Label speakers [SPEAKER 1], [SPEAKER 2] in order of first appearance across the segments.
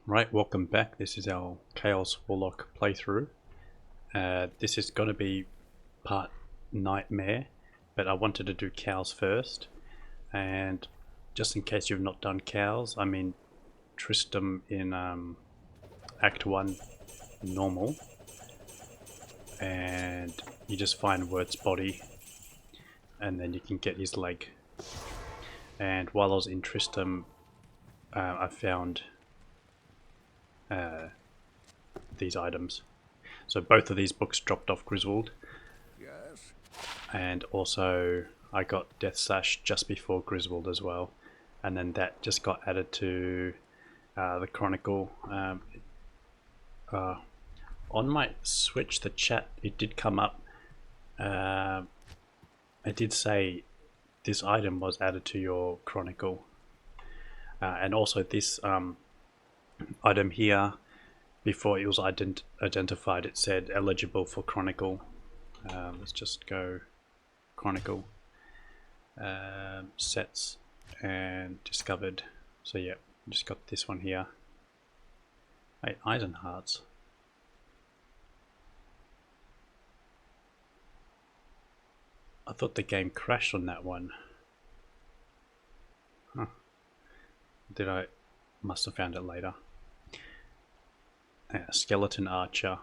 [SPEAKER 1] Right, welcome back. This is our Chaos Warlock playthrough. This is going to be part Nightmare, but I wanted to do Cows first. And just in case you've not done Cows, I'm in Tristram in Act 1 Normal. And you just find Wurt's body, and then you can get his leg. And while I was in Tristram, I found these items. So both of these books dropped off Griswold.
[SPEAKER 2] Yes.
[SPEAKER 1] And also I got Death Sash just before Griswold as well. And then that just got added to the Chronicle. On my Switch, the chat, it did come up. It did say this item was added to your Chronicle. And also this item here, before it was identified, it said eligible for Chronicle. Let's just go Chronicle, sets, and discovered. So yeah, just got this one here. Hey, Eisen Hearts. I thought the game crashed on that one. Huh. Did I? Must have found it later. Skeleton Archer.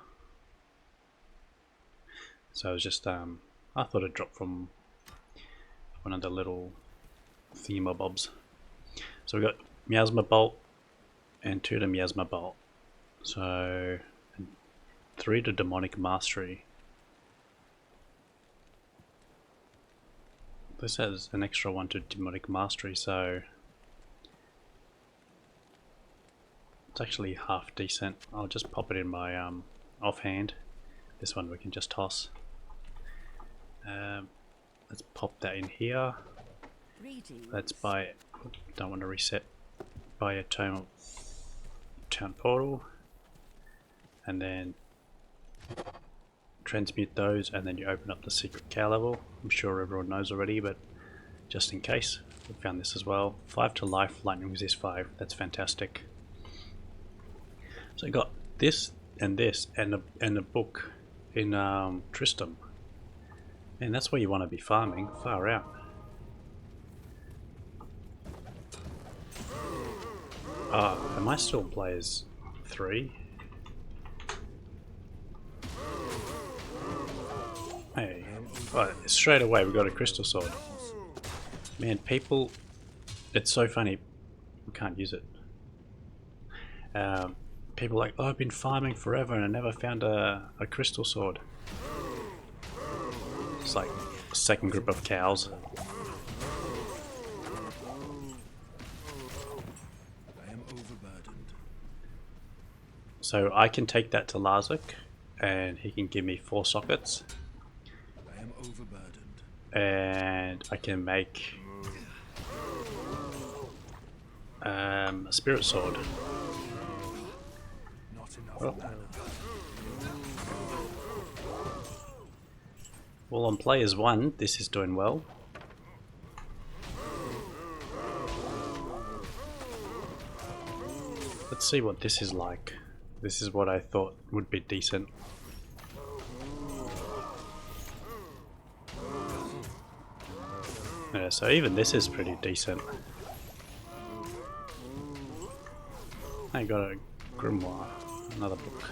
[SPEAKER 1] So it was just I thought it dropped from one of the little thingamabobs. So we got Miasma Bolt and 2 to Miasma Bolt. So 3 to Demonic Mastery. This has an extra 1 to Demonic Mastery, so it's actually half decent. I'll just pop it in my offhand. This one we can just toss. Let's pop that in here. Let's buy it. Don't want to reset. Buy a town portal, and then transmute those, and then you open up the secret cow level. I'm sure everyone knows already, but just in case, we found this as well. 5 to life, lightning resist 5. That's fantastic. So I got this and a book in Tristram. And that's where you want to be farming, far out. Am I still players 3? Hey, straight away we got a crystal sword. Man, people, it's so funny, we can't use it. People are like, oh, I've been farming forever and I never found a crystal sword. It's like a second group of cows.
[SPEAKER 2] I am overburdened.
[SPEAKER 1] So I can take that to Larzik and he can give me 4 sockets.
[SPEAKER 2] I am overburdened.
[SPEAKER 1] And I can make a spirit sword.
[SPEAKER 2] Not enough
[SPEAKER 1] Oh.
[SPEAKER 2] mana.
[SPEAKER 1] Well, on players 1, this is doing well. Let's see what this is like. This is what I thought would be decent. Yeah, so even this is pretty decent. I got a grimoire, another book.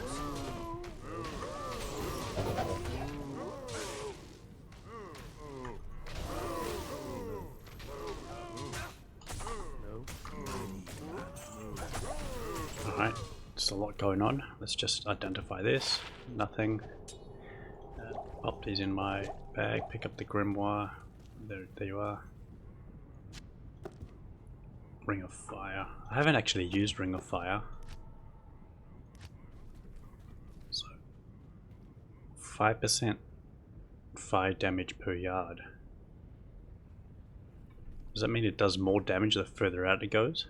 [SPEAKER 1] Alright, there's a lot going on. Let's just identify this. Nothing. Pop these in my bag, pick up the grimoire. There you are. Ring of Fire. I haven't actually used Ring of Fire. So 5% fire damage per yard. Does that mean it does more damage the further out it goes?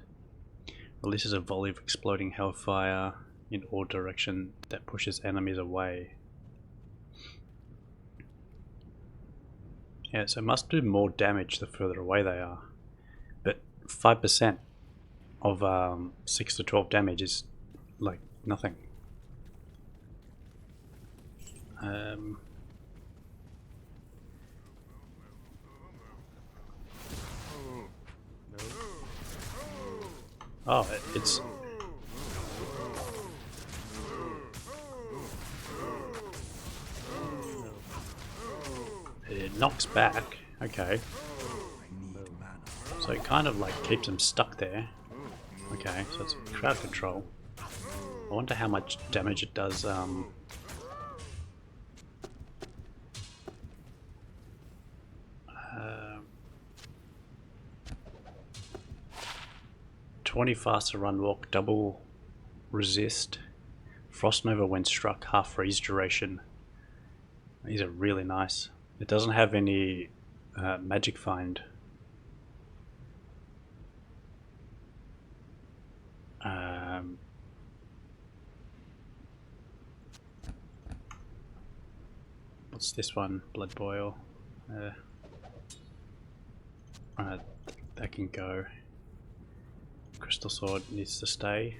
[SPEAKER 1] Releases a volley of exploding hellfire in all directions that pushes enemies away. Yeah, so it must do more damage the further away they are. But 5% of 6 to 12 damage is like nothing. Um, oh, it's... It knocks back. Okay. So it kind of like keeps him stuck there. Okay, so it's crowd control. I wonder how much damage it does. 20 faster run walk, double resist, frost nova when struck, half freeze duration. These are really nice. It doesn't have any magic find. What's this one? Blood boil. That can go. Crystal sword needs to stay.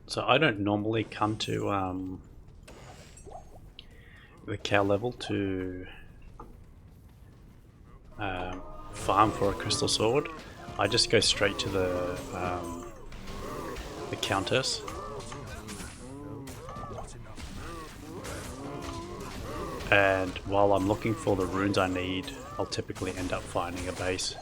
[SPEAKER 1] So I don't normally come to the cow level to farm for a crystal sword. I just go straight to the countess. And while I'm looking for the runes I need, I'll typically end up finding a base.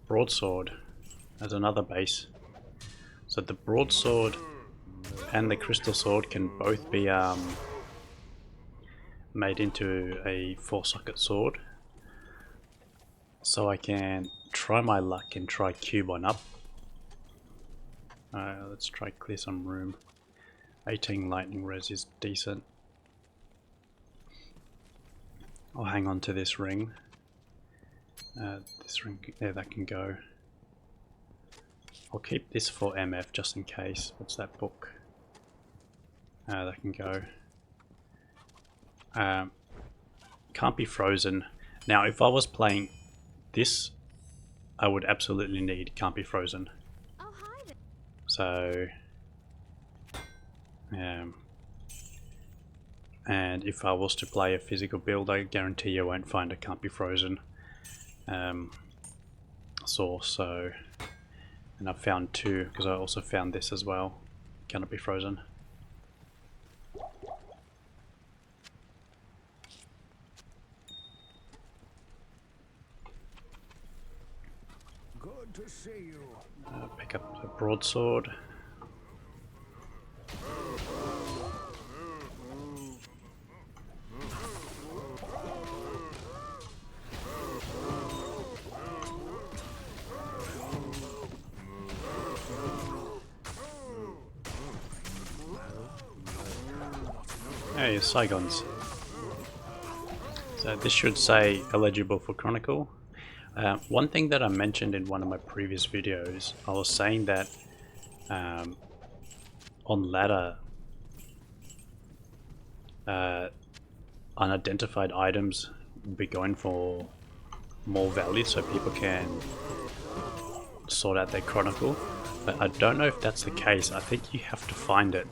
[SPEAKER 1] Broadsword as another base. So the broadsword and the crystal sword can both be made into a 4-socket sword. So I can try my luck and try cube one up. Let's try clear some room. 18 lightning res is decent. I'll hang on to this ring. This ring, there, that can go. I'll keep this for MF just in case. What's that book? That can go. Can't be frozen. Now, if I was playing this, I would absolutely need can't be frozen. So, and if I was to play a physical build, I guarantee you won't find a can't be frozen source. So, and I've found 2 because I also found this as well. Cannot be frozen.
[SPEAKER 2] Good to see you.
[SPEAKER 1] Pick up the broadsword. Hey, Saigons. So this should say eligible for Chronicle. One thing that I mentioned in one of my previous videos, I was saying that on ladder, unidentified items will be going for more value so people can sort out their Chronicle. But I don't know if that's the case. I think you have to find it.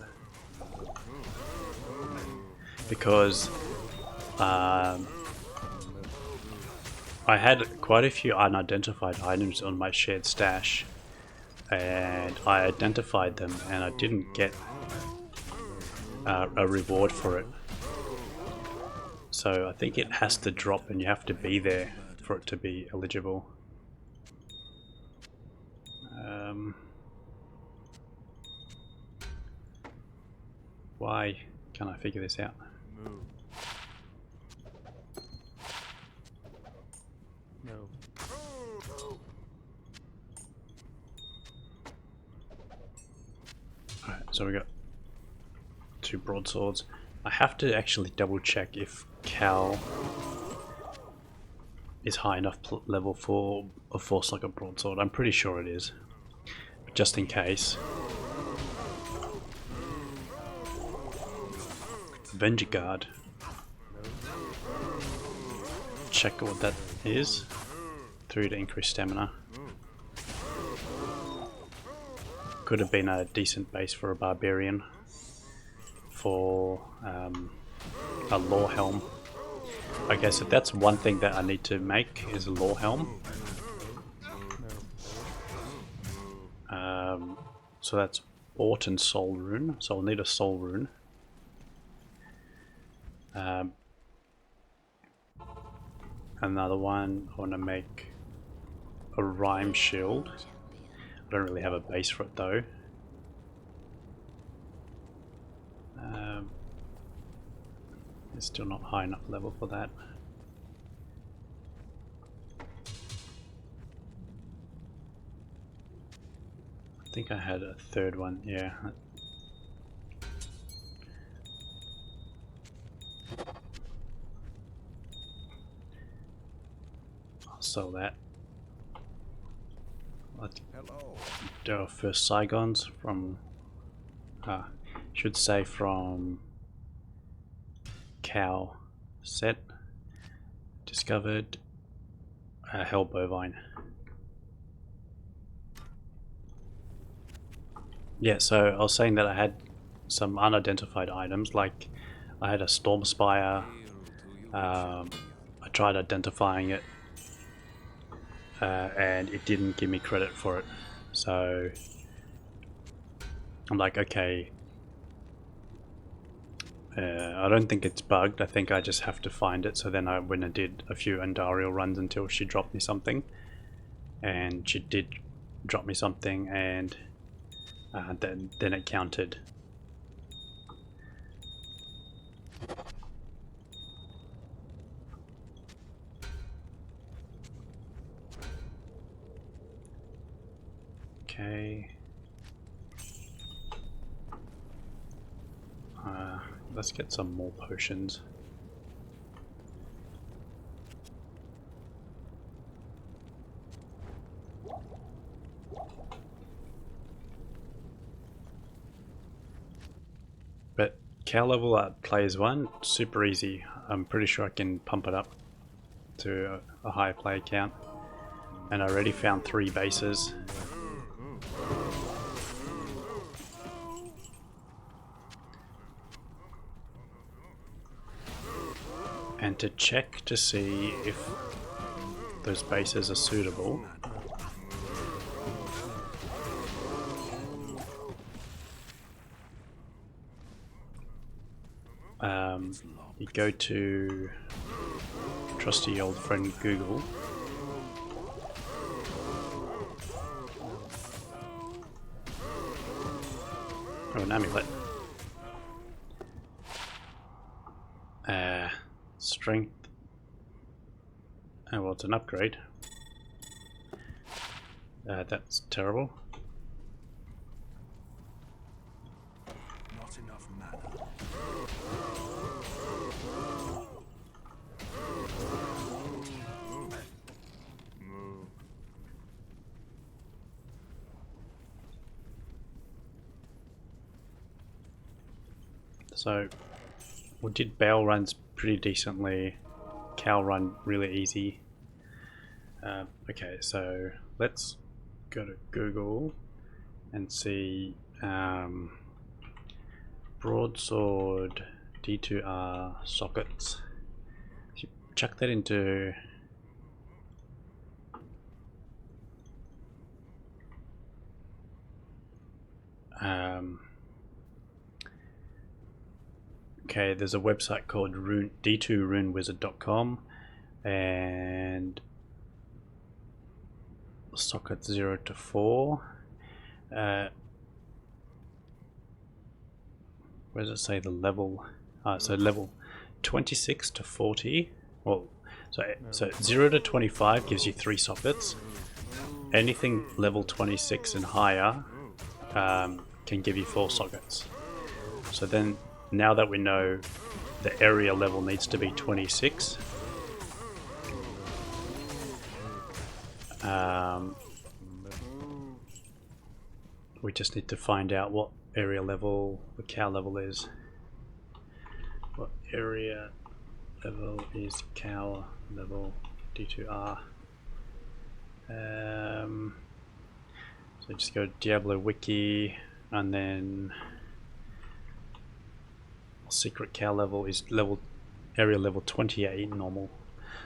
[SPEAKER 1] Because I had quite a few unidentified items on my shared stash, and I identified them and I didn't get a reward for it. So I think it has to drop and you have to be there for it to be eligible. Why can't I figure this out?
[SPEAKER 3] No.
[SPEAKER 1] Alright, so we got 2 broadswords. I have to actually double check if Cal is high enough level for a force like a broadsword. I'm pretty sure it is, but just in case. Avenger Guard. Check what that is. 3 to increase stamina. Could have been a decent base for a barbarian. For a lore helm. Okay, so that's one thing that I need to make is a lore helm. So that's Ort and Soul Rune. So I'll need a Soul Rune. Another one, I want to make a Rhyme Shield. I don't really have a base for it though. It's still not high enough level for that. I think I had a third one, yeah. I'll sell that. Let's do our first Saigons from, should say from Cow set. Discovered Hell Bovine. Yeah, so I was saying that I had some unidentified items, like I had a Storm Spire. I tried identifying it and it didn't give me credit for it. So I'm like, okay, I don't think it's bugged. I think I just have to find it. So then I went and did a few Andariel runs until she dropped me something, and she did drop me something, and then it counted. Okay. Let's get some more potions. But cow level at players 1, super easy. I'm pretty sure I can pump it up to a higher player count. And I already found 3 bases. And to check to see if those bases are suitable, you go to trusty old friend Google. Oh, an amulet. Strength. Oh, well, it's an upgrade. That's terrible.
[SPEAKER 2] Not enough mana.
[SPEAKER 1] So we did Bale runs pretty decently, Cow run really easy. Okay, so let's go to Google and see broadsword D2R sockets. So chuck that into okay, there's a website called d2runewizard.com and socket 0 to 4. Where does it say the level? So level 26 to 40. Well, so 0 to 25 gives you 3 sockets. Anything level 26 and higher can give you 4 sockets. So then, now that we know the area level needs to be 26, we just need to find out what area level the cow level is. What area level is cow level D2R? So just go to Diablo wiki, and then secret cow level is area level 28 normal.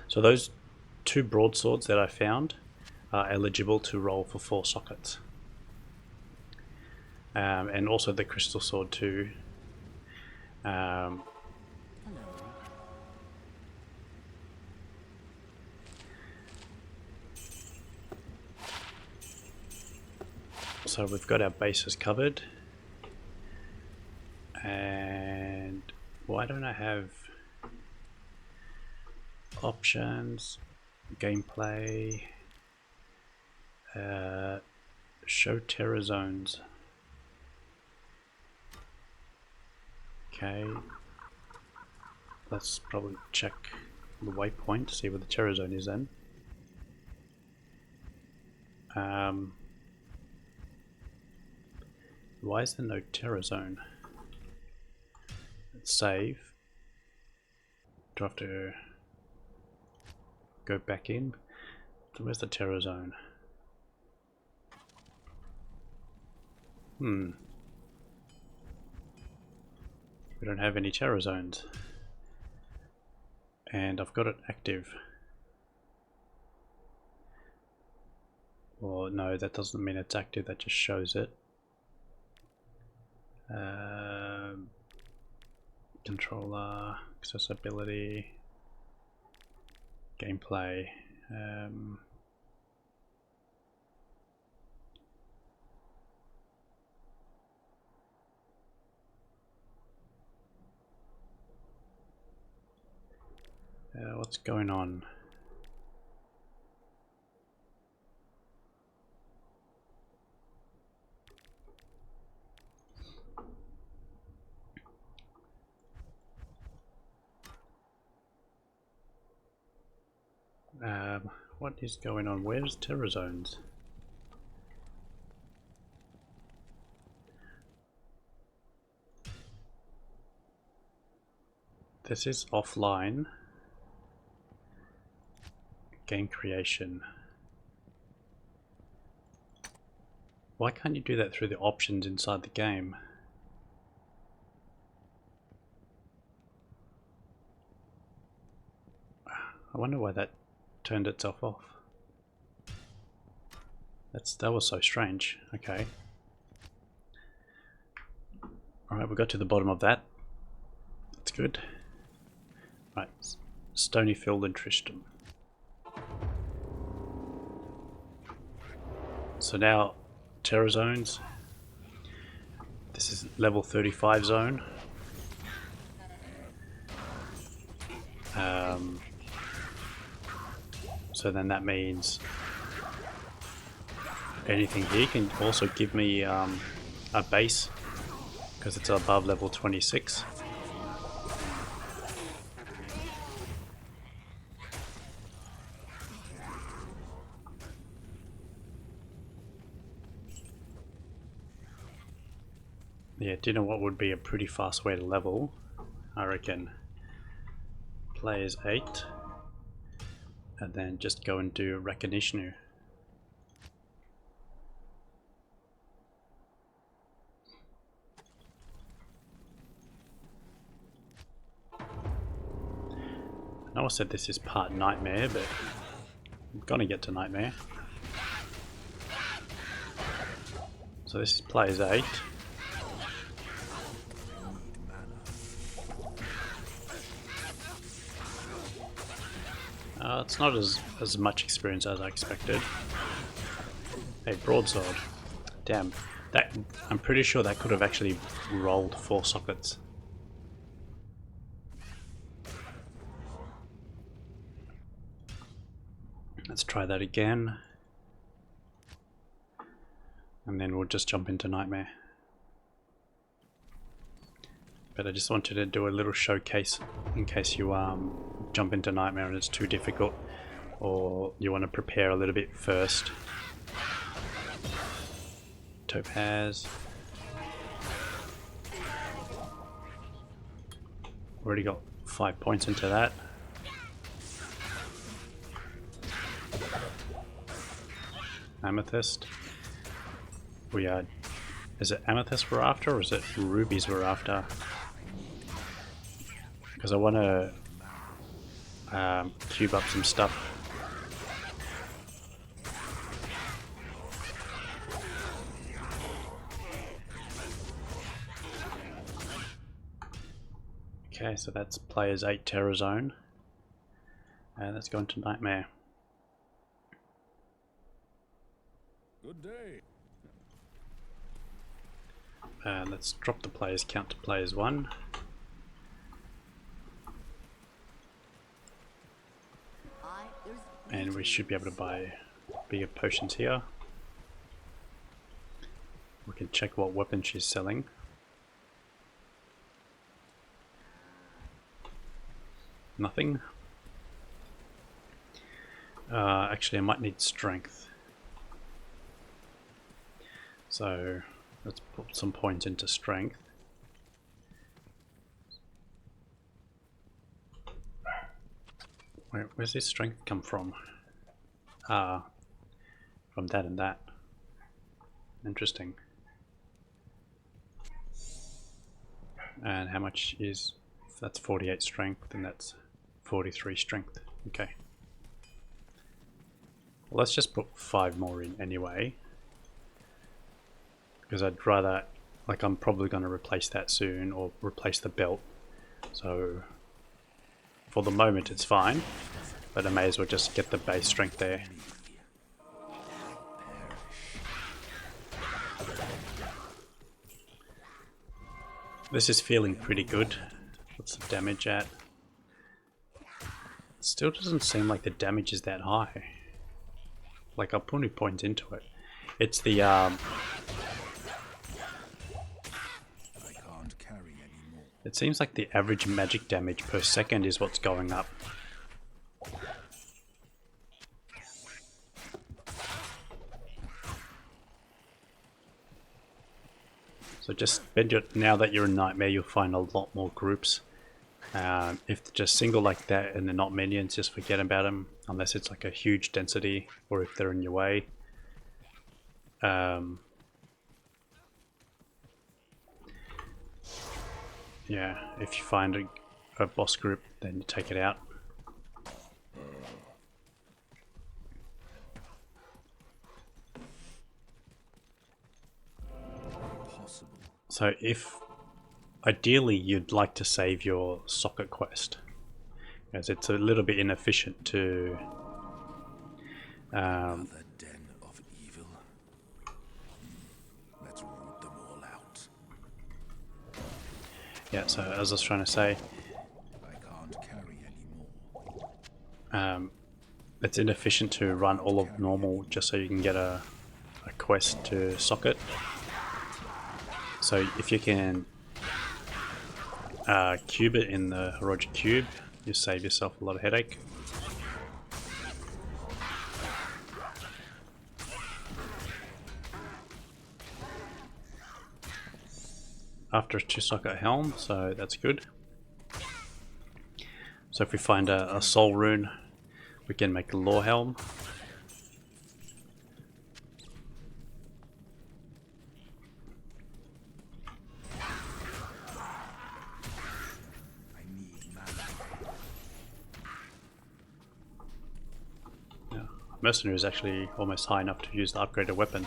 [SPEAKER 1] So those 2 broadswords that I found are eligible to roll for 4 sockets. And also the crystal sword too. So we've got our bases covered. And why don't I have options, gameplay, show terror zones. Okay, let's probably check the waypoint to see where the terror zone is then. Why is there no terror zone? Let's save. Do I have to go back in? Where's the terror zone? We don't have any terror zones. And I've got it active. Well, no, that doesn't mean it's active, that just shows it. Controller, accessibility, gameplay. What's going on? What is going on? Where's terror zones? This is offline. Game creation. Why can't you do that through the options inside the game? I wonder why that turned itself off. That was so strange. Okay. Alright, we got to the bottom of that. That's good. Right, Stonyfield and Tristram. So now, terror zones. This is level 35 zone. So then that means anything here can also give me a base because it's above level 26. Yeah, do you know what would be a pretty fast way to level? I reckon players 8 and then just go and do recognition. I know I said this is part nightmare, but I'm gonna get to nightmare. So this is players 8. It's not as much experience as I expected. Hey, broadsword. Damn, that I'm pretty sure that could have actually rolled 4 sockets. Let's try that again. And then we'll just jump into nightmare. But I just wanted to do a little showcase in case you jump into Nightmare and it's too difficult, or you want to prepare a little bit first. Topaz. Already got 5 points into that. Amethyst. We are. Is it amethyst we're after, or is it rubies we're after? Because I want to cube up some stuff. Okay, so that's players 8 Terror Zone. And let's go into Nightmare.
[SPEAKER 2] Good day.
[SPEAKER 1] And let's drop the players count to players 1. And we should be able to buy bigger potions here. We can check what weapon she's selling. Nothing. Actually, I might need strength. So let's put some points into strength. Where's this strength come from? From that and that. Interesting. And how much is... If that's 48 strength, then that's 43 strength. Okay. Well, let's just put 5 more in anyway. Because I'd rather... Like, I'm probably going to replace that soon, or replace the belt. So... For the moment it's fine, but I may as well just get the base strength there. This is feeling pretty good. What's the damage at? Still doesn't seem like the damage is that high. Like, I'll put 2 points into it. It's the it seems like the average magic damage per second is what's going up. So just now that you're in Nightmare, you'll find a lot more groups. If they're just single like that and they're not minions, just forget about them, unless it's like a huge density or if they're in your way. Yeah, if you find a boss group, then you take it out. So if ideally you'd like to save your socket quest, because it's a little bit inefficient to
[SPEAKER 2] Another den of evil. Let's root them all out.
[SPEAKER 1] yeah, so as I was trying to say,
[SPEAKER 2] I can't carry anymore.
[SPEAKER 1] it's inefficient to run all of normal just so you can get a quest to socket. So if you can cube it in the Heroic Cube, you save yourself a lot of headache. After a 2-socket helm, so that's good. So if we find a soul rune, we can make a lore helm. Mercenary is actually almost high enough to use the upgraded weapon.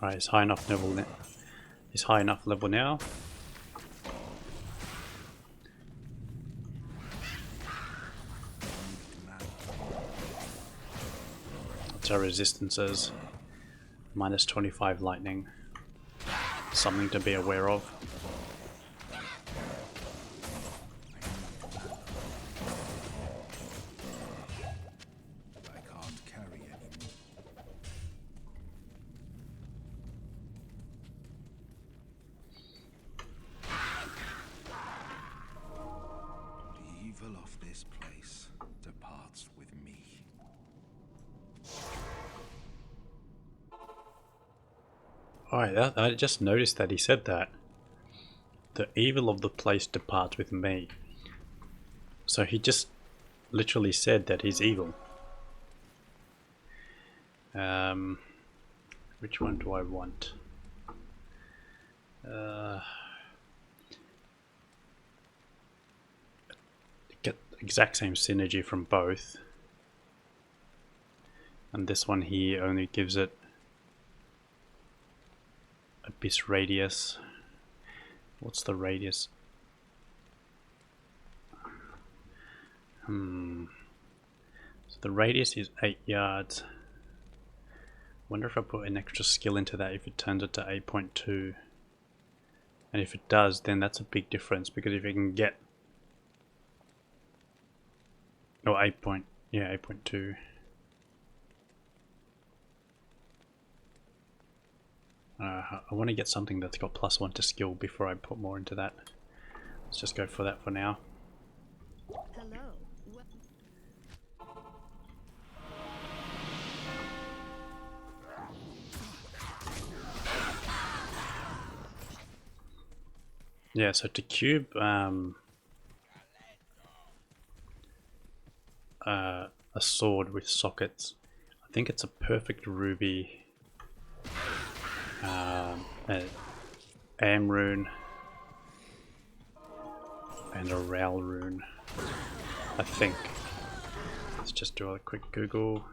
[SPEAKER 1] Alright, it's high enough level now. It's high enough level now. better resistances. Minus 25 lightning. Something to be aware of.
[SPEAKER 2] I can't carry anymore. The evil of this place departs with me.
[SPEAKER 1] Alright, I just noticed that he said that. The evil of the place departs with me. So he just literally said that he's evil. Which one do I want? Get the exact same synergy from both. And this one here only gives it abyss radius. What's the radius? So the radius is 8 yards. Wonder if I put an extra skill into that, if it turns it to 8.2. And if it does, then that's a big difference, because if you can get... Oh, 8.2. I want to get something that's got +1 to skill before I put more into that. Let's just go for that for now.
[SPEAKER 3] Hello.
[SPEAKER 1] Yeah, so to cube a sword with sockets, I think it's a perfect ruby, am rune, and a rail rune, I think. Let's just do a quick Google.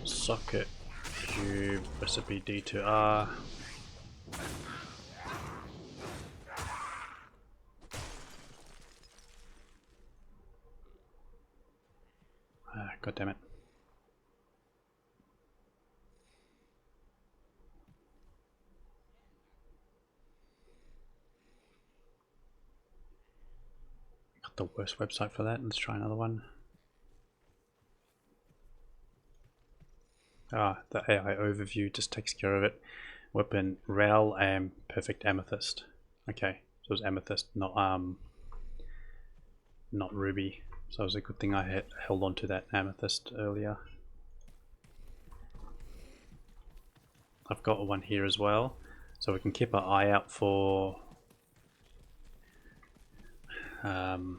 [SPEAKER 1] Socket cube recipe D2R. God damn it. Got the worst website for that. Let's try another one. The AI overview just takes care of it. Weapon Rail and Perfect Amethyst. Okay, so it was Amethyst, not Ruby. So it was a good thing I held on to that Amethyst earlier. I've got one here as well, so we can keep our eye out for
[SPEAKER 2] Undead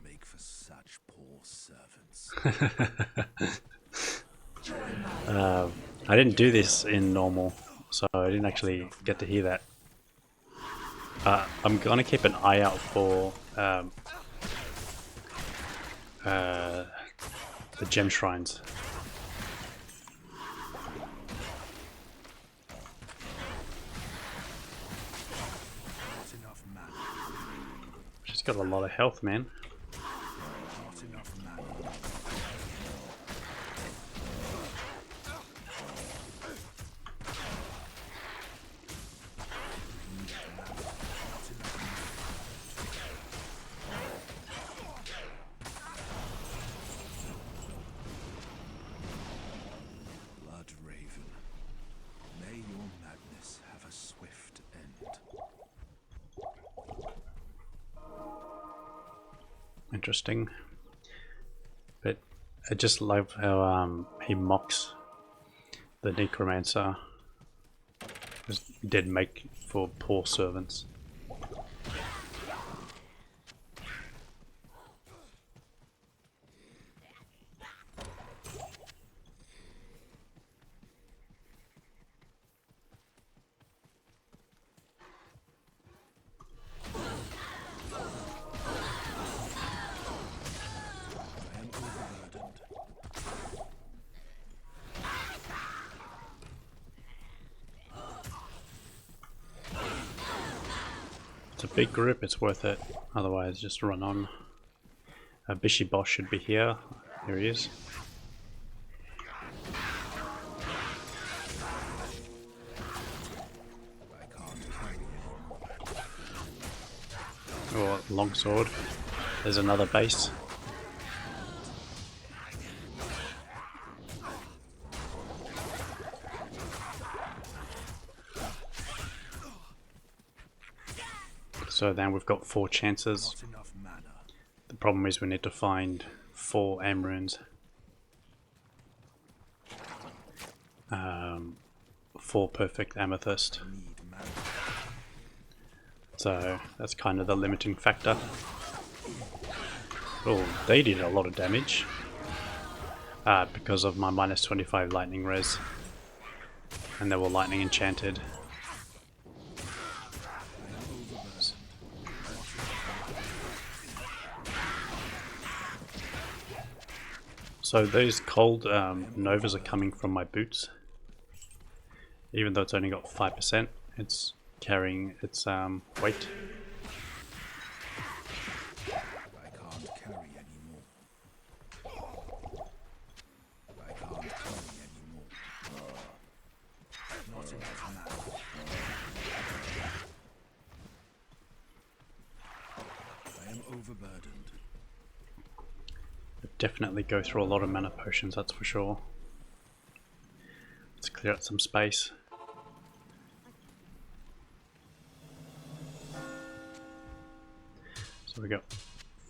[SPEAKER 2] make for such poor servants.
[SPEAKER 1] I didn't do this in normal, so I didn't actually get to hear that. I'm gonna keep an eye out for the gem shrines.
[SPEAKER 2] Not enough mana.
[SPEAKER 1] She's got a lot of health, man.
[SPEAKER 2] Not enough mana. Blood Raven, may your madness have a swift end.
[SPEAKER 1] Interesting. But I just love how he mocks the necromancer. Because dead make for poor servants.
[SPEAKER 2] I am overburdened.
[SPEAKER 1] It's a big group, it's worth it. Otherwise, just run on. Bishi boss should be here. Here he is. Or longsword. There's another base. So then we've got 4 chances.
[SPEAKER 2] Not enough mana.
[SPEAKER 1] The problem is we need to find 4 aim runes. 4 perfect amethyst.
[SPEAKER 2] Need mana.
[SPEAKER 1] So that's kind of the limiting factor. Oh, they did a lot of damage. Because of my minus 25 lightning res. And they were lightning enchanted. So those cold novas are coming from my boots. Even though it's only got 5%, it's carrying its weight.
[SPEAKER 2] I can't carry anymore. I can't carry anymore. Not enough mana. I am overburdened.
[SPEAKER 1] Definitely go through a lot of mana potions, that's for sure. Let's clear out some space. So we got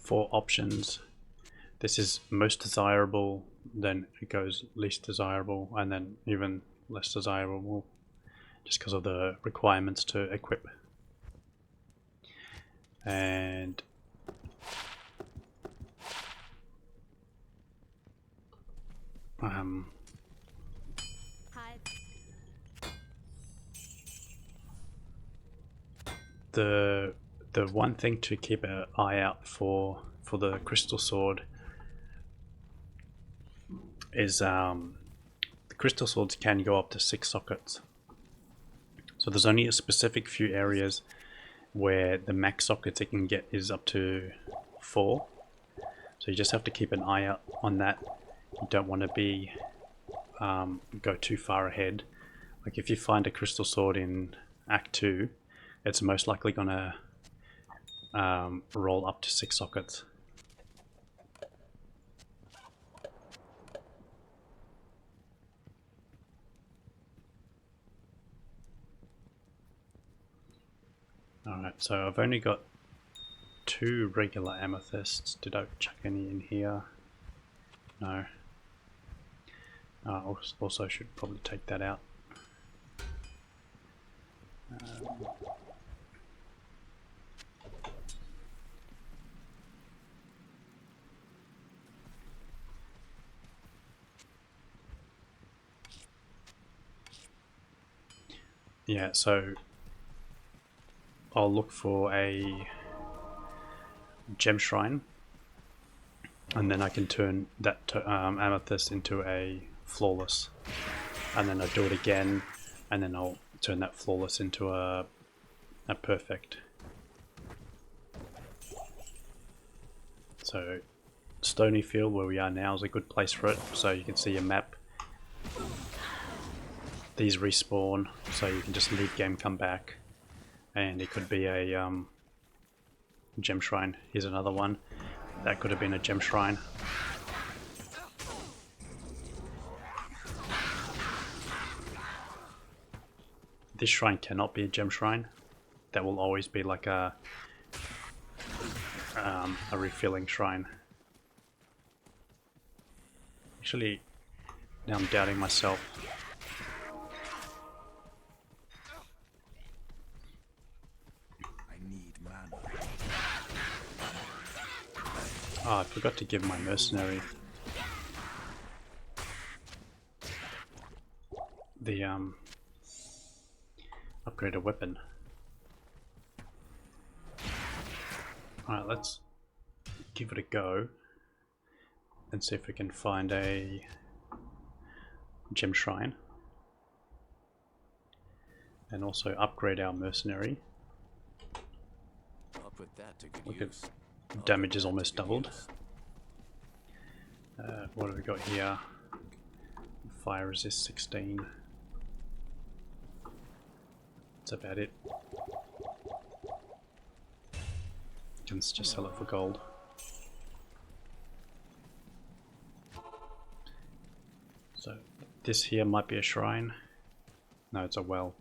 [SPEAKER 1] 4 options. This is most desirable, then it goes least desirable, and then even less desirable, just because of the requirements to equip. And
[SPEAKER 3] Hi.
[SPEAKER 1] the one thing to keep an eye out for the crystal sword is the crystal swords can go up to 6 sockets. So there's only a specific few areas where the max sockets it can get is up to 4. So you just have to keep an eye out on that. You don't want to be go too far ahead. Like if you find a crystal sword in Act 2, it's most likely gonna roll up to 6 sockets. Alright, so I've only got 2 regular amethysts. Did I chuck any in here? No. Also should probably take that out. Yeah, so I'll look for a gem shrine, and then I can turn that amethyst into a flawless, and then I'll do it again, and then I'll turn that flawless into a perfect. So Stony Field, where we are now, is a good place for it. So you can see a map. These respawn, so you can just leave game, come back, and it could be a gem shrine. Here's another one. That could have been a gem shrine. This shrine cannot be a gem shrine. That will always be like a refilling shrine. Actually, now I'm doubting myself.
[SPEAKER 2] I need mana.
[SPEAKER 1] Oh, I forgot to give my mercenary the upgraded weapon. Alright, let's give it a go and see if we can find a gem shrine and also upgrade our mercenary.
[SPEAKER 4] I'll put that to good
[SPEAKER 1] Look
[SPEAKER 4] use.
[SPEAKER 1] at damage is almost doubled. What have we got here? Fire resist 16. That's about it. Can just sell it for gold. So this here might be a shrine. No, it's a well.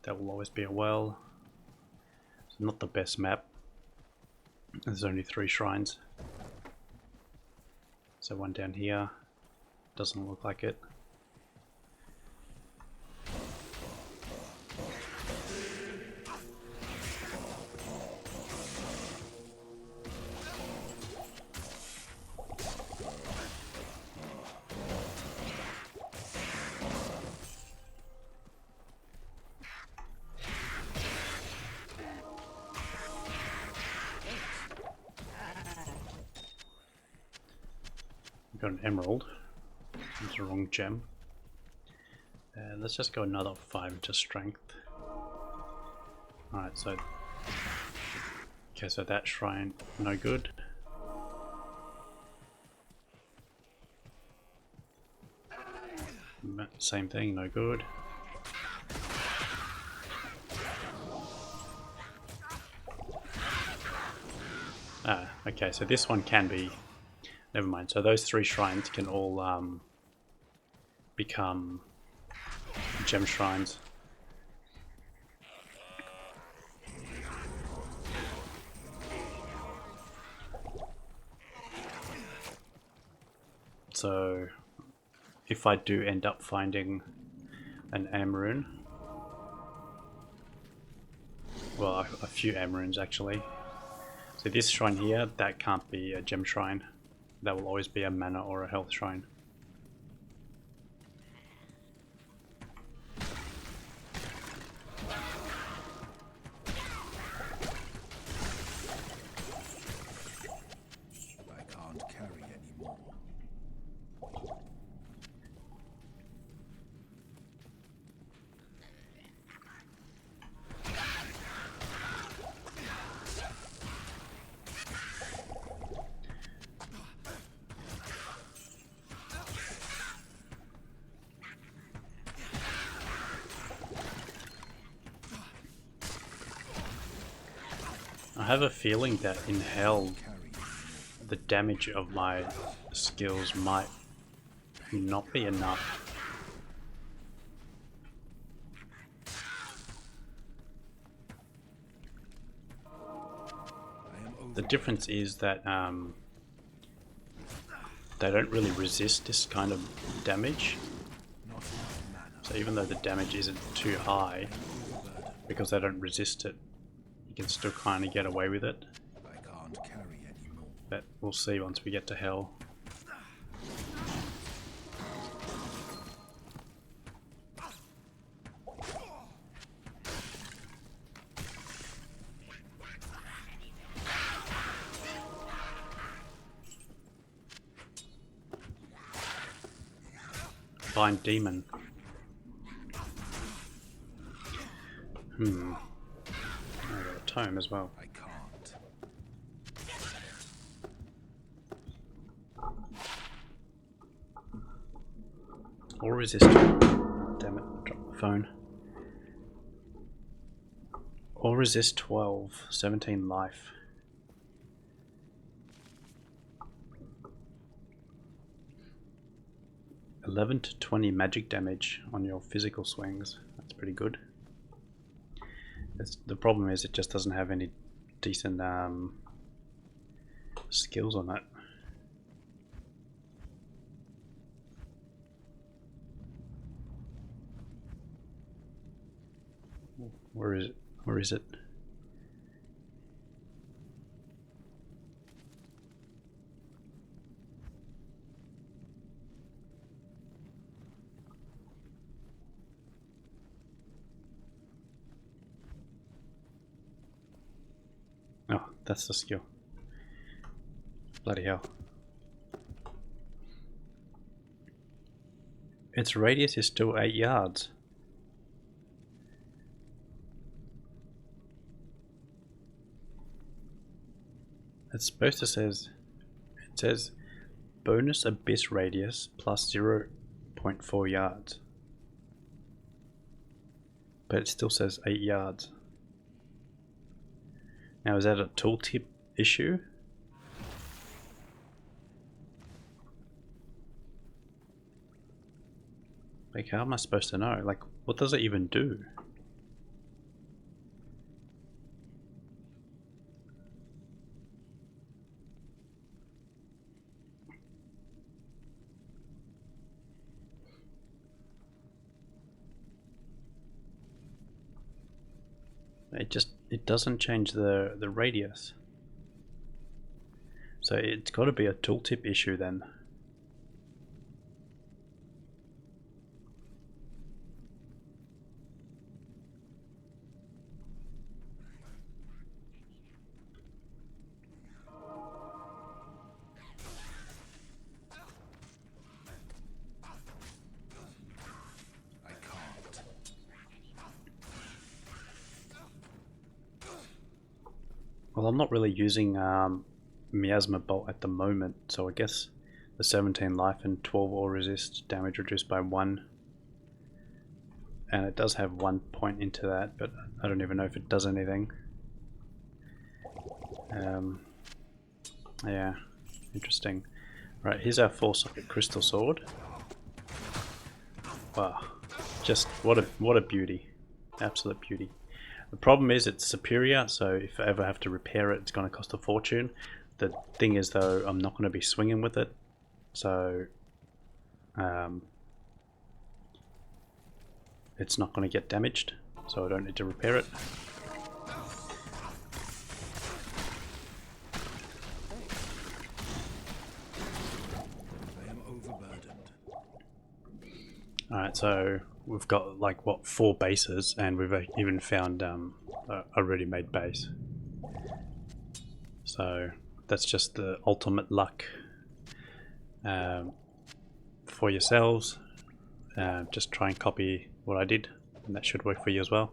[SPEAKER 1] That will always be a well. It's not the best map. There's only 3 shrines. So one down here. Doesn't look like it. Got an emerald. It's the wrong gem. Let's just go another 5 into strength. Alright, so... Okay, so that shrine, no good. Same thing, no good. Ah, okay, so this one can be... Never mind, so those 3 shrines can all become gem shrines. So if I do end up finding an Amaroon, well, a few Amaroons actually. So this shrine here, that can't be a gem shrine. That will always be a mana or a health shrine.
[SPEAKER 2] I can't carry anymore.
[SPEAKER 1] I have a feeling that in hell, the damage of my skills might not be enough. The difference is that they don't really resist this kind of damage. So even though the damage isn't too high, because they don't resist it, you can still kind of get away with it.
[SPEAKER 2] I can't carry anymore.
[SPEAKER 1] But we'll see once we get to hell. Blind demon. I got a tome as well.
[SPEAKER 2] I can't.
[SPEAKER 1] Or resist. Damn it, drop the phone. Or resist 12, 17 life. $11 to 20 magic damage on your physical swings. That's pretty good. The problem is it just doesn't have any decent skills on it. Where is it? Where is it? Oh, that's the skill. Bloody hell. Its radius is still 8 yards. It's supposed to it says bonus abyss radius plus 0.4 yards. But it still says 8 yards. Now is that a tooltip issue? Like, how am I supposed to know? Like, what does it even do? It doesn't change the radius. So it's got to be a tooltip issue then.
[SPEAKER 2] I can't.
[SPEAKER 1] Well, I'm not really using Miasma Bolt at the moment, so I guess the 17 life and 12 ore resist, damage reduced by 1. And it does have 1 point into that, but I don't even know if it does anything. Yeah, interesting. Right, here's our 4-socket crystal sword. Wow, just what a beauty, absolute beauty. The problem is it's superior, so if I ever have to repair it, it's going to cost a fortune. The thing is though, I'm not going to be swinging with it, so it's not going to get damaged, so I don't need to repair it.
[SPEAKER 2] I am overburdened.
[SPEAKER 1] Alright, so we've got like what, 4 bases, and we've even found a ready-made base. So that's just the ultimate luck for yourselves. Just try and copy what I did, and that should work for you as well.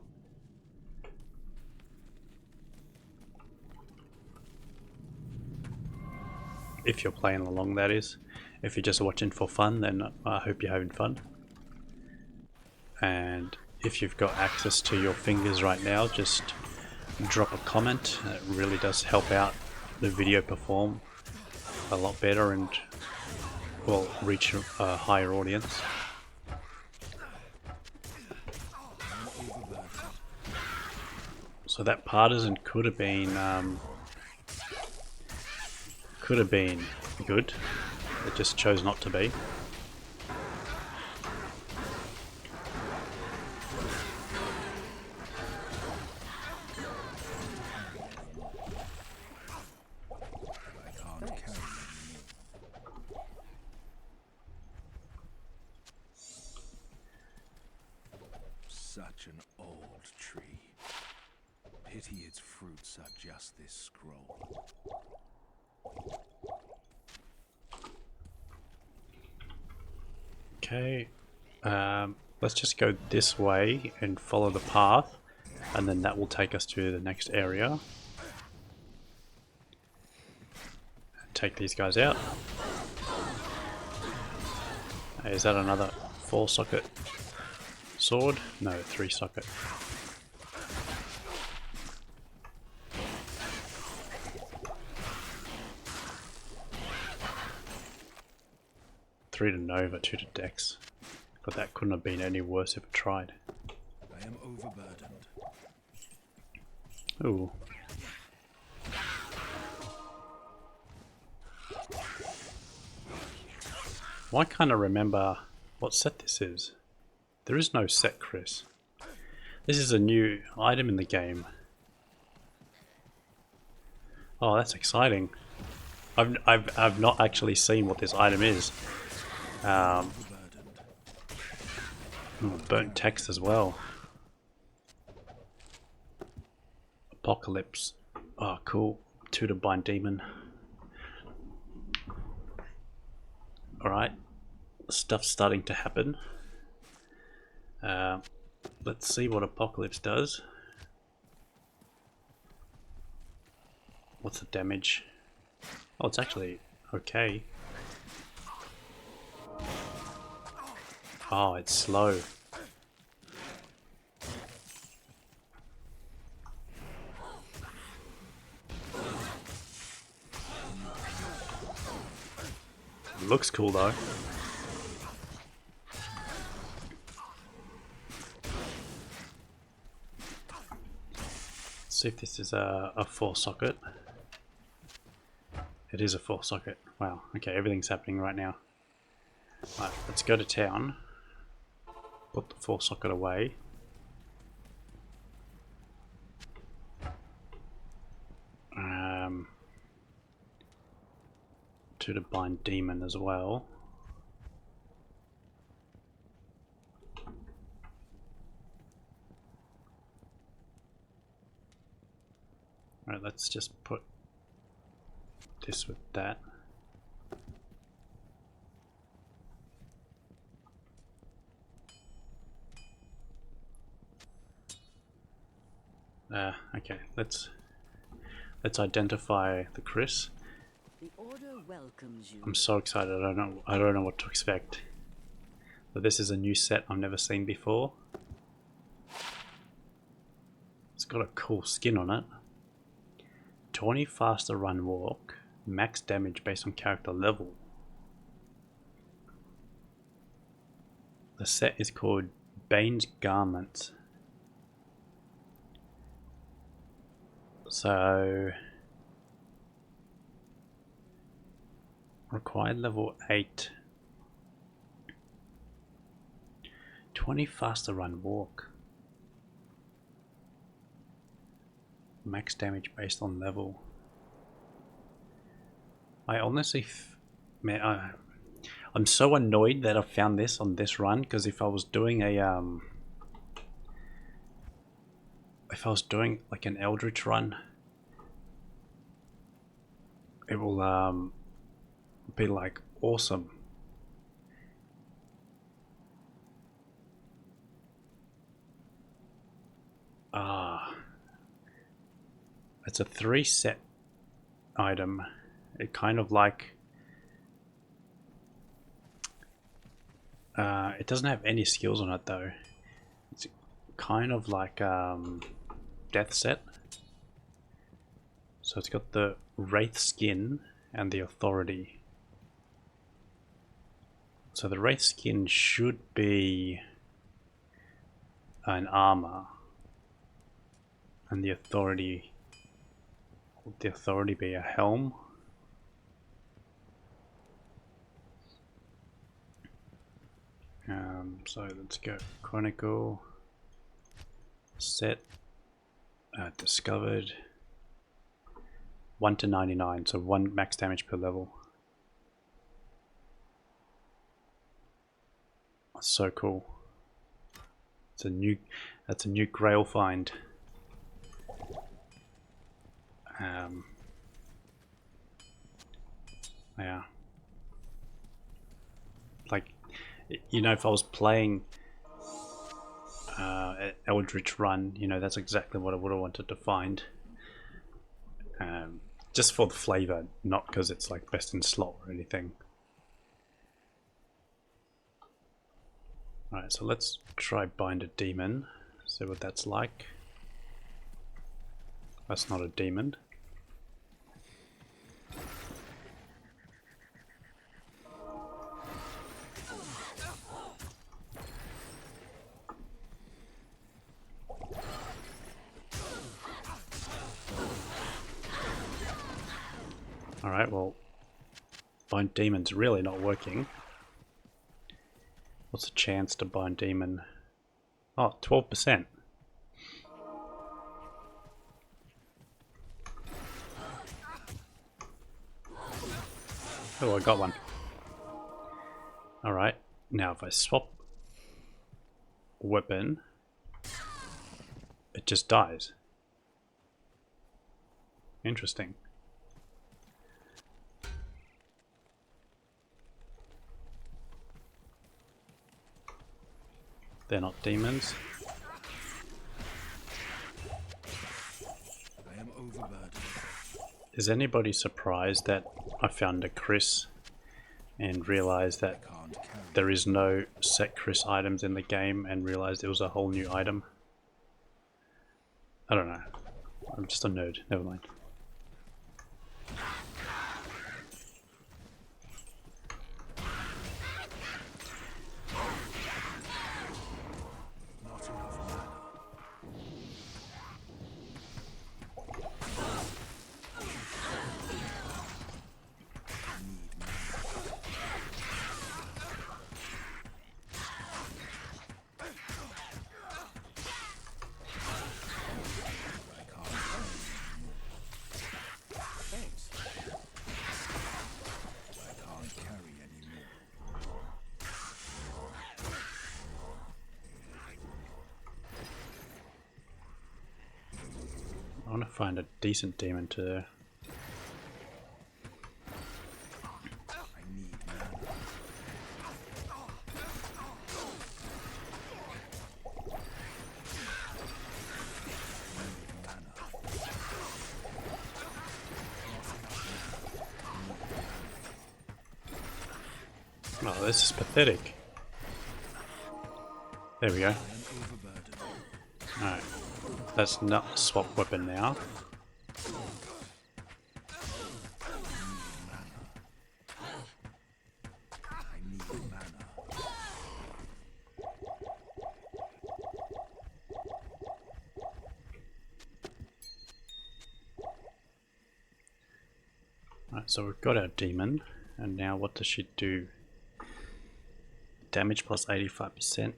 [SPEAKER 1] If you're playing along, that is. If you're just watching for fun, then I hope you're having fun. And if you've got access to your fingers right now, just drop a comment. It really does help out the video perform a lot better and, well, reach a higher audience. So that partisan could have been good. It just chose not to be.
[SPEAKER 2] Such an old tree. Pity its fruits are just this scroll.
[SPEAKER 1] Okay, let's just go this way and follow the path, and then that will take us to the next area. Take these guys out. Is that another 4-socket sword? No, 3-socket. Three to Nova, 2 to Dex. But that couldn't have been any worse if it tried.
[SPEAKER 2] I am overburdened.
[SPEAKER 1] Ooh. Well, I kind of remember what set this is. There is no set, Chris. This is a new item in the game. Oh, that's exciting. I've not actually seen what this item is. Burnt text as well. Apocalypse. Oh, cool. 2 to Bind Demon. Alright. Stuff's starting to happen. Let's see what Apocalypse does. What's the damage? Oh, it's actually okay. Oh, it's slow. Looks cool though. See if this is a 4-socket. It is a 4-socket. Wow, okay, everything's happening right now. Right, let's go to town. Put the 4-socket away. To the bind demon as well. Alright, let's just put this with that. Okay, let's identify the Chris.
[SPEAKER 4] The order welcomes you.
[SPEAKER 1] I'm so excited. I don't know what to expect. But this is a new set I've never seen before. It's got a cool skin on it. 20 faster run walk, max damage based on character level. The set is called Bane's Garment. So required level 8. 20 faster run walk. Max damage based on level. I honestly, man, I'm so annoyed that I found this on this run, because if I was doing a if I was doing like an Eldritch run, it will be like awesome. It's a 3-set item. It kind of like it doesn't have any skills on it though. It's kind of like death set. So it's got the Wraith skin and the authority. So the Wraith skin should be an armor, and the authority, would the authority be a helm? So let's go Chronicle, set, discovered, 1 to 99, so 1 max damage per level. That's so cool. That's a new Grail find. Yeah. Like, you know, if I was playing Eldritch Run, you know, that's exactly what I would have wanted to find. Just for the flavor, not because it's like best in slot or anything. Alright, so let's try Bind a Demon, see what that's like. That's not a demon. Alright, well, Bind Demon's really not working. What's the chance to Bind Demon? Oh, 12%. Oh, I got one. Alright, now if I swap weapon, it just dies. Interesting. They're not demons.
[SPEAKER 2] I am overburdened.
[SPEAKER 1] Is anybody surprised that I found a Chris and realized that there is no set Chris items in the game and realized there was a whole new item. I don't know. I'm just a nerd. Never mind. I want to find a decent demon to... Oh, this is pathetic. There we go. Alright. Let's not swap weapon now. Alright, so we've got our demon, and now what does she do? Damage plus 85%.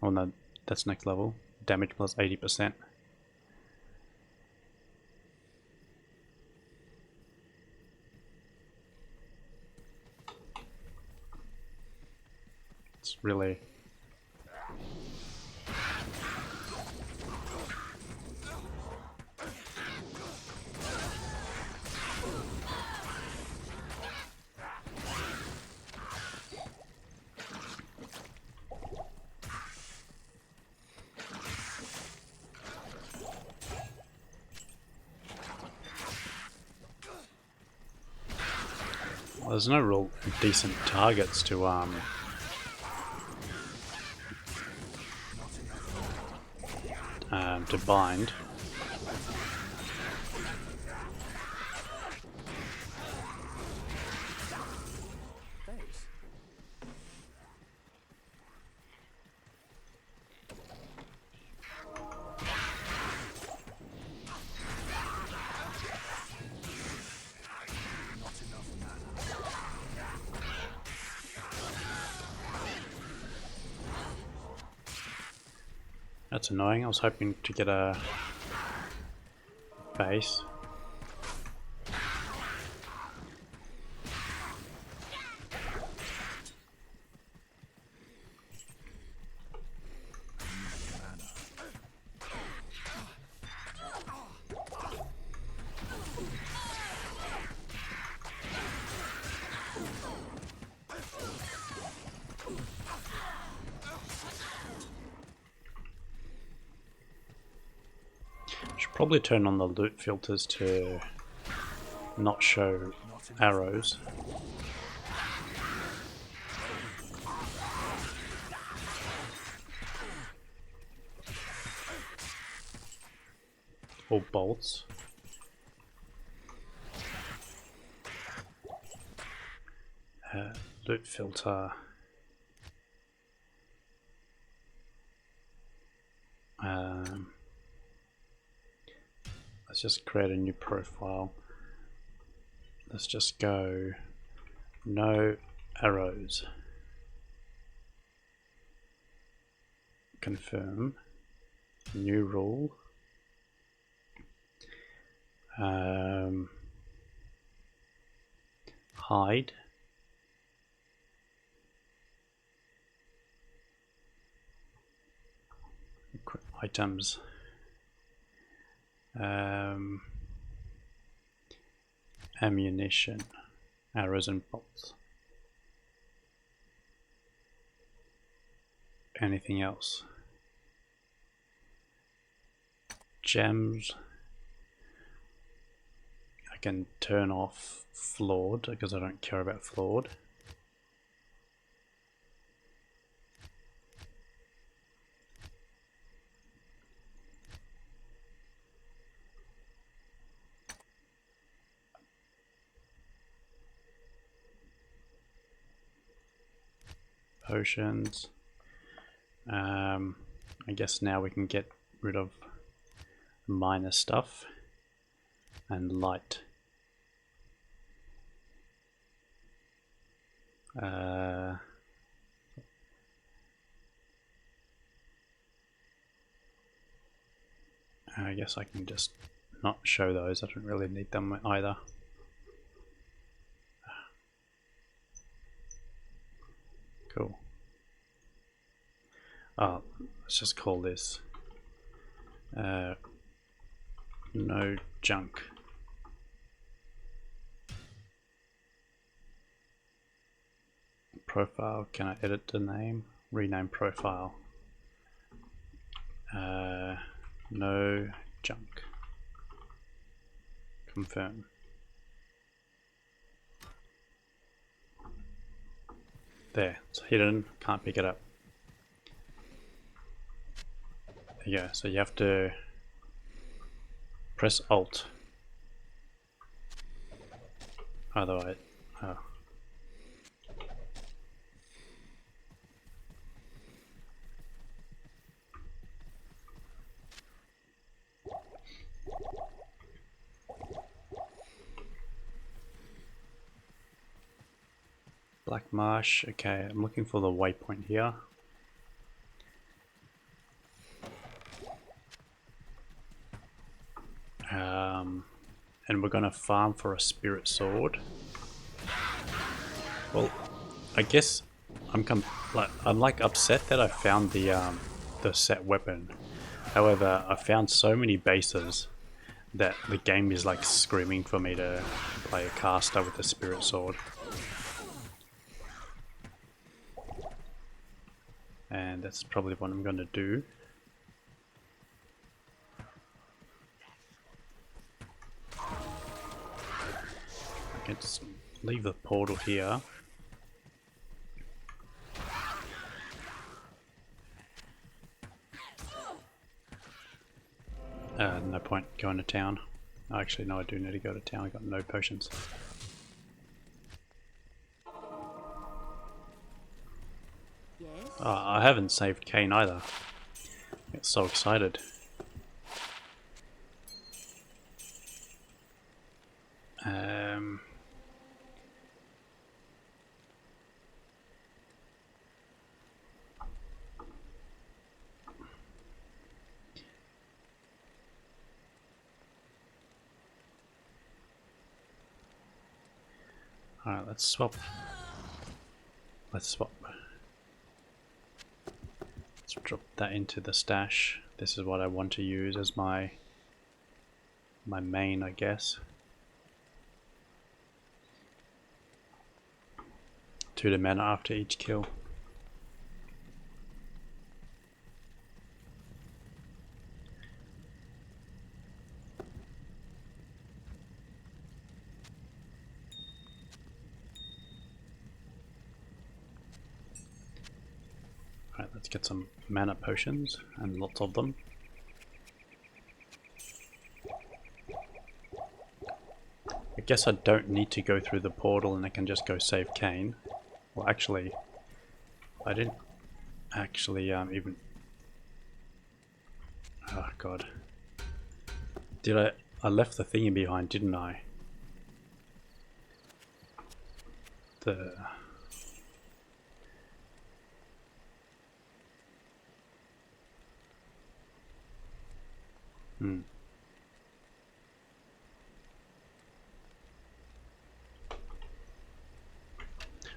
[SPEAKER 1] Oh no, that's next level. Damage plus 80%. It's really... Well, there's no real decent targets to bind. That's annoying. I was hoping to get a base. Should probably turn on the loot filters to not show arrows. Or bolts. Loot filter. Let's just create a new profile. Let's just go no arrows. Confirm. New rule. Hide. Items. Ammunition, arrows and bolts. Anything else? Gems. I can turn off flawed because I don't care about flawed. potions. I guess now we can get rid of minor stuff and light. I guess I can just not show those. I don't really need them either. Cool. Oh, let's just call this no junk. Profile, can I edit the name? Rename profile. No junk. Confirm. There, it's hidden, can't pick it up. There you go, so you have to press Alt. Otherwise, oh. Black Marsh, okay, I'm looking for the waypoint here. And we're gonna farm for a spirit sword. Well, I guess I'm like upset that I found the set weapon. However, I found so many bases that the game is like screaming for me to play a caster with a spirit sword. And that's probably what I'm gonna do. I can just leave the portal here. No point going to town. Oh, actually, no, I do need to go to town. I got no potions.
[SPEAKER 4] Yes?
[SPEAKER 1] Oh, I haven't saved Kane either. I get so excited. Alright, let's swap. Let's drop that into the stash. This is what I want to use as my main, I guess. 2 to mana after each kill. Alright, let's get some mana potions, and lots of them. I guess I don't need to go through the portal and I can just go save Kane. Well, actually, I didn't actually even... Oh god. I left the thingy behind, didn't I? The...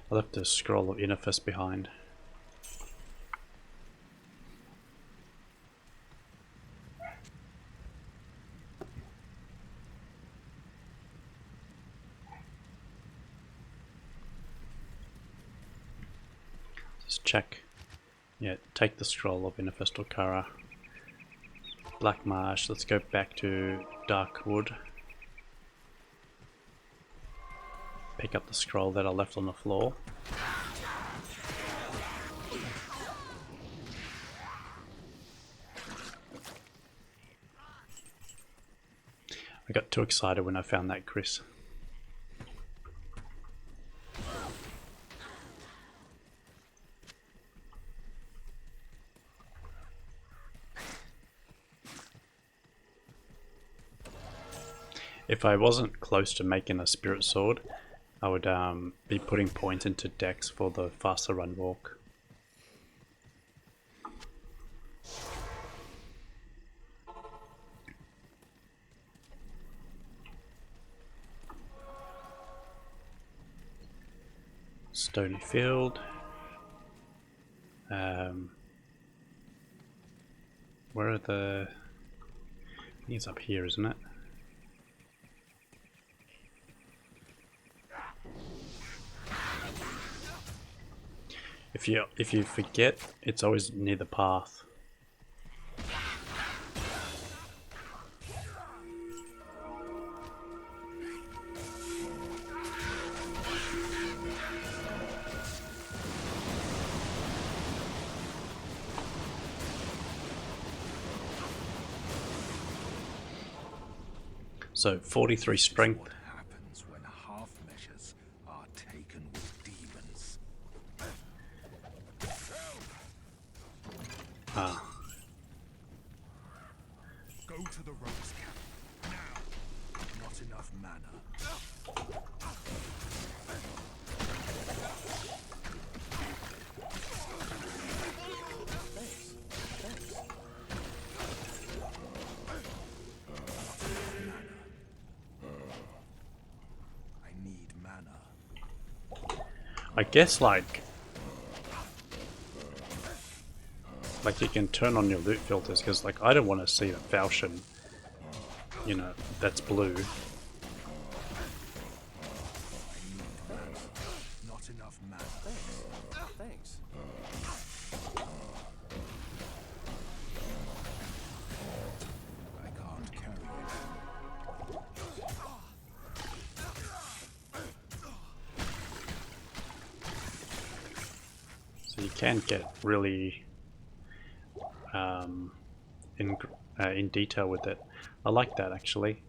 [SPEAKER 1] I left the scroll of Inifis behind. Just check. Yeah, take the scroll of Inifis Kara. Black Marsh, let's go back to Darkwood. Pick up the scroll that I left on the floor. I got too excited when I found that Chris. If I wasn't close to making a spirit sword, I would be putting points into Dex for the faster run walk. Stony Field. Where are the... I think it's up here, isn't it? If you forget, it's always near the path. So 43 strength.
[SPEAKER 2] What happens when half measures are taken with demons?
[SPEAKER 1] Ah.
[SPEAKER 2] Go to the rose camp now. Not enough mana. I need mana.
[SPEAKER 1] I guess like you can turn on your loot filters, because like I don't want to see a falchion, you know, that's blue.
[SPEAKER 2] Not enough mana. Thanks. I can't carry it.
[SPEAKER 1] So you can get really in detail with it. I like that actually.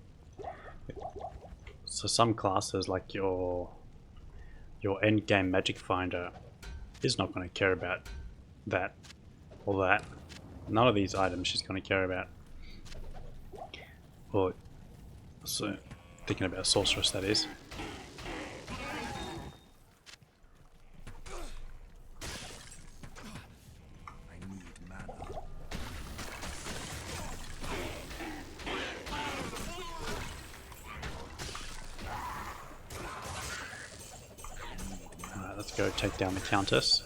[SPEAKER 1] So some classes, like your end game magic finder, is not going to care about that or that. None of these items she's going to care about. Or so thinking about sorceress, that is.
[SPEAKER 2] I need mana.
[SPEAKER 1] Alright, let's go take down the Countess.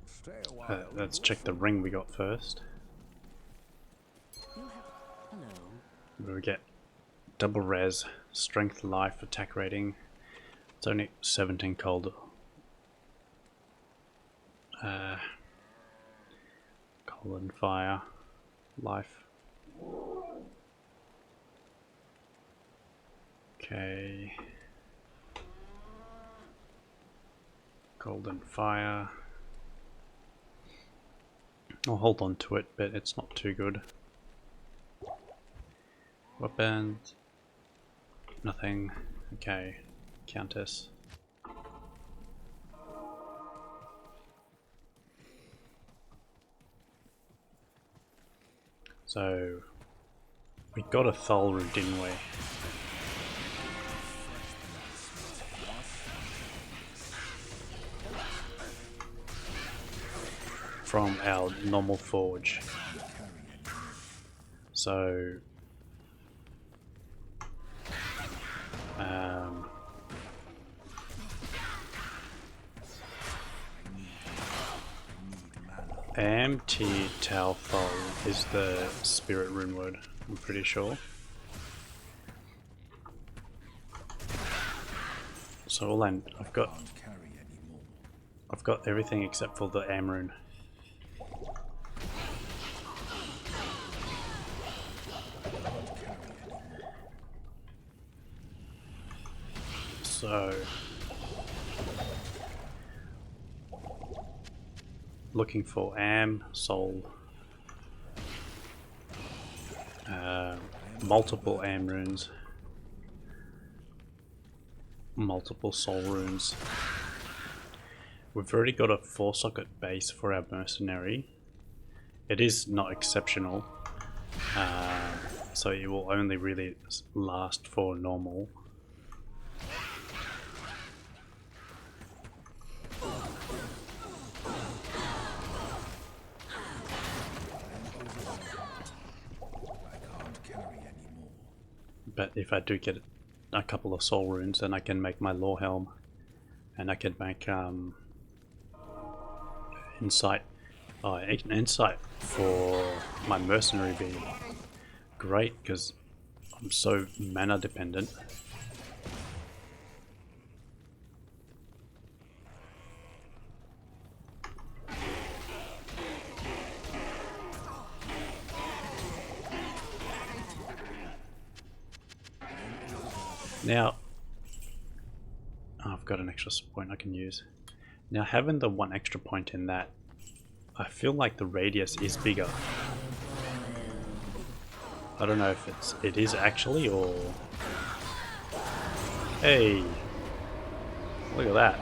[SPEAKER 2] Stay a while.
[SPEAKER 1] Let's check the ring we got first.
[SPEAKER 4] You have. Hello.
[SPEAKER 1] Where we get double res, strength, life, attack rating. It's only 17 cold. Cold and fire, life. Okay. Cold and fire. I'll hold on to it, but it's not too good. Weapons. Nothing. Okay. Countess. So we got a Thol room, didn't we? From our normal forge. So Amti Talthol is the spirit rune word, I'm pretty sure. So all I've got everything except for the Am rune. So looking for Am, Soul, multiple Am runes, multiple Soul runes. We've already got a 4-socket base for our mercenary. It is not exceptional, So it will only really last for normal. But if I do get a couple of soul runes, then I can make my lore helm, and I can make insight. Oh, an insight for my mercenary be great because I'm so mana dependent. Now, I've got an extra point I can use. Now, having the one extra point in that, I feel like the radius is bigger. I don't know if it is actually, or... Hey! Look at that.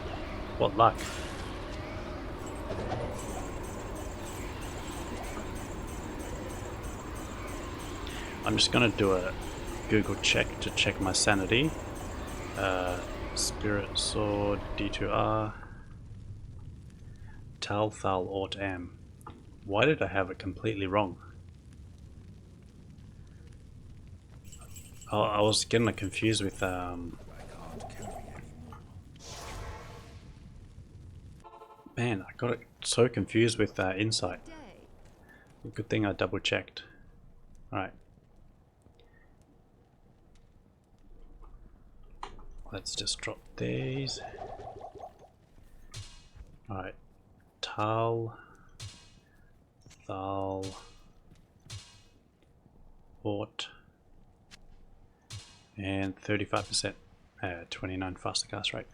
[SPEAKER 1] What luck. I'm just gonna do a Google check to check my sanity. Spirit Sword, D2R. Tal Thal Ort Am. Why did I have it completely wrong? I was getting confused with man, I got it so confused with insight. Good thing I double checked. Alright. Let's just drop these. Alright. Tal Thal Ort and 35%, 29 faster cast rate.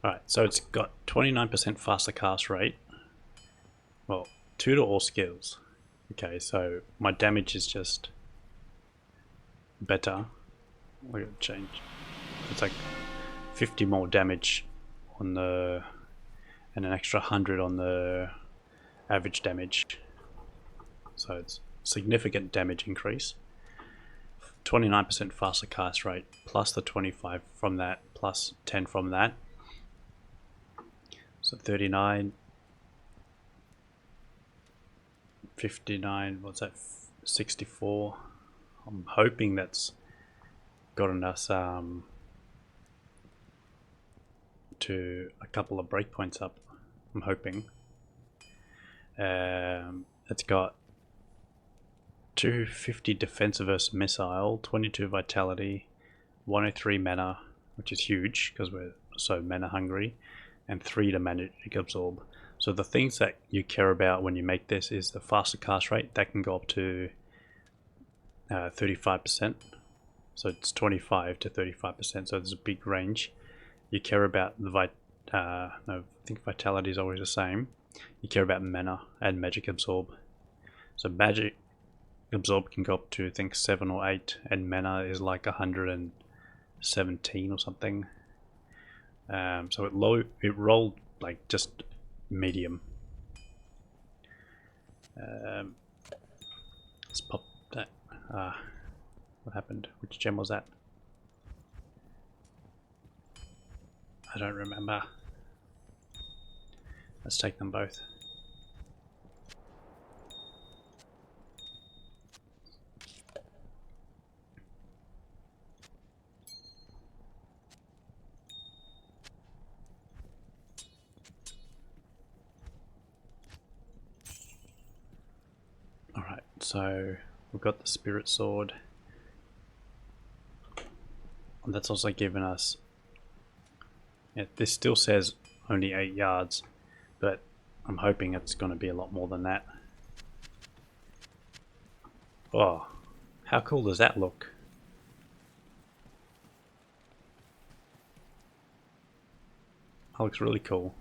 [SPEAKER 1] Alright, so it's got 29% faster cast rate. Well, 2 to all skills. Okay, so my damage is just better. Look at change. It's like 50 more damage on the, and an extra 100 on the average damage. So it's significant damage increase. 29% faster cast rate, plus the 25 from that, plus 10 from that. So 39, 59, what's that, 64. I'm hoping that's gotten us to a couple of breakpoints up. I'm hoping. It's got 250 defense versus missile, 22 vitality, 103 mana, which is huge because we're so mana hungry, and 3 to magic absorb. So the things that you care about when you make this is the faster cast rate. That can go up to 35%. So it's 25 to 35%. So there's a big range. You care about the no, I think vitality is always the same. You care about mana and magic absorb. So magic absorb can go up to I think 7 or 8, and mana is like 117 or something. So it rolled like just medium. Let's pop that. What happened? Which gem was that? I don't remember. Let's take them both. Alright, so we've got the Spirit Sword. And that's also given us... Yeah, this still says only 8 yards, but I'm hoping it's going to be a lot more than that. Oh, how cool does that look? That looks really cool.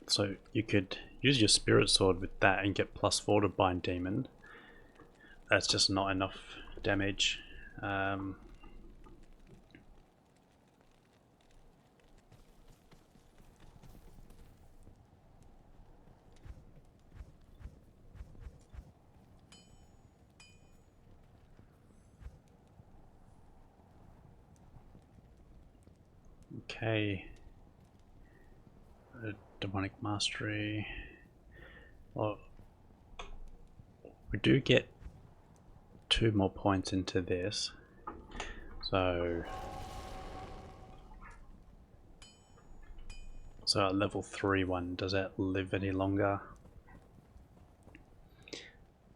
[SPEAKER 1] So you could use your Spirit Sword with that and get +4 to bind demon. That's just not enough damage. Okay. Demonic Mastery. Well, we do get 2 more points into this. So a level 3 one, does that live any longer?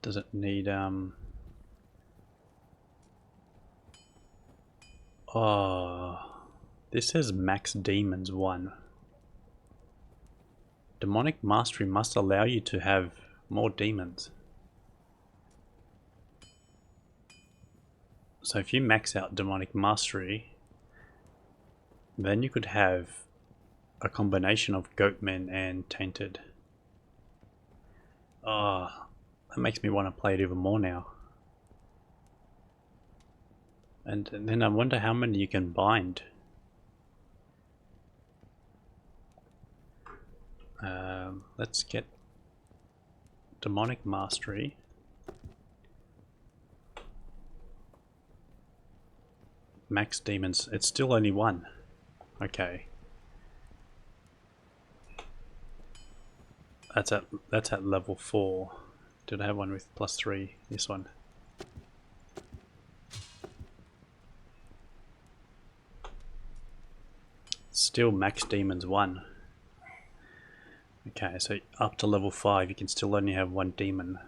[SPEAKER 1] Does it need oh, this says max demons 1. Demonic Mastery must allow you to have more demons. So if you max out Demonic Mastery, then you could have a combination of Goatmen and Tainted. Oh, that makes me want to play it even more now. And then I wonder how many you can bind. Let's get Demonic Mastery. Max demons. It's still only 1. Okay. That's at level 4. Did I have one with +3? This one. Still max demons 1. Okay, so up to level 5 you can still only have 1 demon.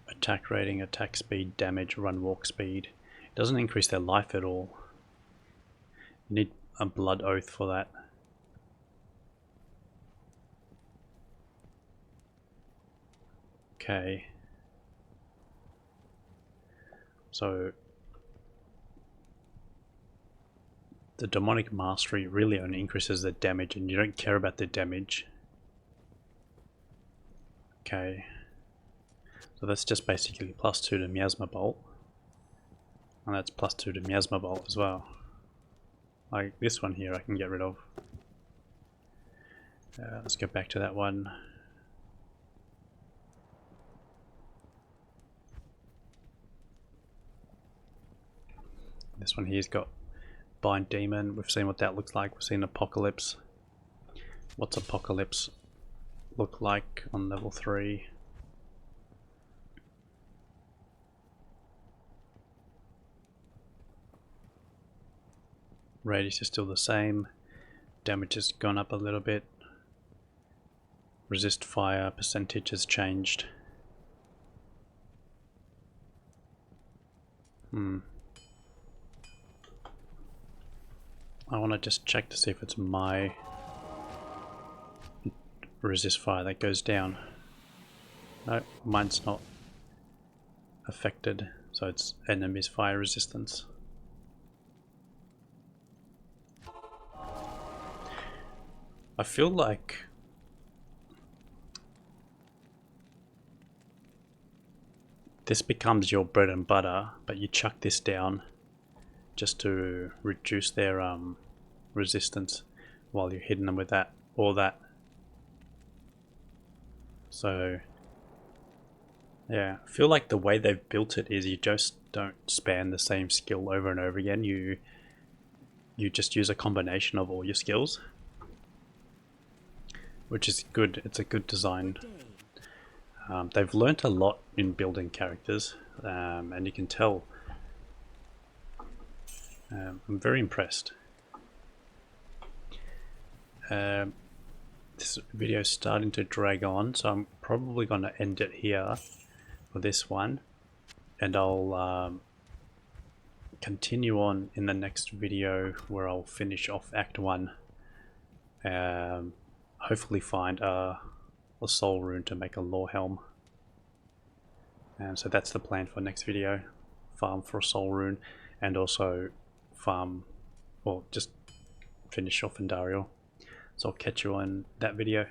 [SPEAKER 1] Attack rating, attack speed, damage, run, walk speed. It doesn't increase their life at all. You need a blood oath for that. Okay. So the Demonic Mastery really only increases the damage, and you don't care about the damage. Okay. So that's just basically +2 to Miasma Bolt. And that's +2 to Miasma Bolt as well. Like this one here I can get rid of. Let's go back to that one. This one here's got Bind Demon. We've seen what that looks like. We've seen Apocalypse. What's Apocalypse look like on level 3? Radius is still the same. Damage has gone up a little bit. Resist fire percentage has changed. I want to just check to see if it's my resist fire that goes down. No, mine's not affected, so it's enemy's fire resistance. I feel like this becomes your bread and butter, but you chuck this down just to reduce their resistance while you're hitting them with that or that. So yeah, I feel like the way they've built it is you just don't spam the same skill over and over again. You just use a combination of all your skills, which is good. It's a good design. They've learnt a lot in building characters, and you can tell. I'm very impressed. This video is starting to drag on, so I'm probably going to end it here for this one, and I'll continue on in the next video where I'll finish off Act 1. Hopefully find a soul rune to make a lore helm. And so that's the plan for next video. Farm for a soul rune, and also farm, or just finish off Indariel. So I'll catch you on that video.